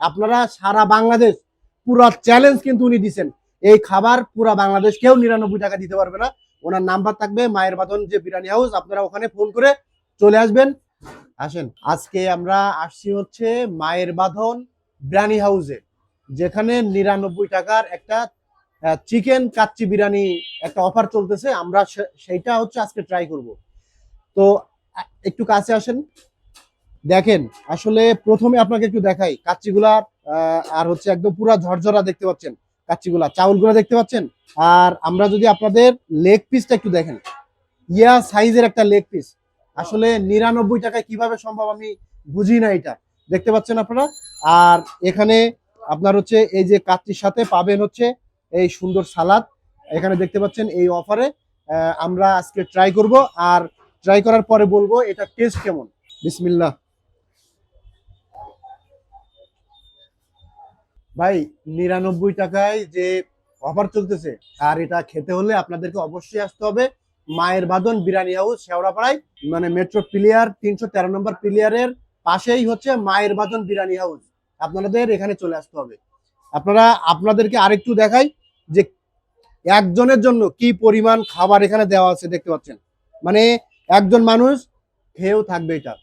আপনারা সারা বাংলাদেশ পুরো চ্যালেঞ্জ কিন্তু উনি দিচ্ছেন, এই খাবার পুরা বাংলাদেশ কেউ 99 টাকা দিতে পারবে না। ওনার নাম্বার থাকবে মায়ের বাঁধন যে বিরিয়ানি হাউস, আপনারা ওখানে ফোন করে চলে আসবেন। আসেন, আজকে আমরা আসছি হচ্ছে মায়ের বাঁধন বিরিয়ানি হাউসে, যেখানে 99 টাকার একটা চিকেন কাচ্চি বিরিয়ানি একটা অফার চলতেছে। আমরা সেইটা হচ্ছে আজকে ট্রাই করব। তো একটু কাছে আসেন, দেখেন। আসলে প্রথমে আপনাকে একটু দেখাই কাচ্চিগুলা, আর হচ্ছে একদম পুরা ঝরঝরা দেখতে পাচ্ছেন কাচ্চিগুলা, চাউলগুলা দেখতে পাচ্ছেন। আর আমরা যদি আপনাদের লেগ পিসটা একটু দেখেন, ইয়া সাইজের একটা লেগ পিস। আসলে 99 টাকায় কিভাবে সম্ভব আমি বুঝি না এটা। দেখতে পাচ্ছেন আপনারা। আর এখানে আপনার হচ্ছে এই যে কাচ্চির সাথে পাবেন হচ্ছে এই সুন্দর সালাদ। এখানে দেখতে পাচ্ছেন এই অফারে আমরা আজকে ট্রাই করব, আর ট্রাই করার পরে বলবো এটা টেস্ট কেমন। বিসমিল্লাহ। ভাই, 99 টাকায় যে অফার চলতেছে, আর এটা খেতে হলে আপনাদেরকে অবশ্যই আসতে হবে মায়ের বাঁধন বিরিয়ানি হাউস, শেওড়াপাড়ায়। মানে মেট্রো প্লেয়ার 313 নম্বর প্লেয়ারের পাশেই হচ্ছে মায়ের বাঁধন বিরিয়ানি হাউস। আপনাদের এখানে চলে আসতে হবে। আপনাদেরকে আরেকটু দেখাই যে একজনের জন্য কি পরিমাণ খাবার এখানে দেওয়া আছে, দেখতে পাচ্ছেন। মানে একজন মানুষ খেয়েও থাকবে এটা।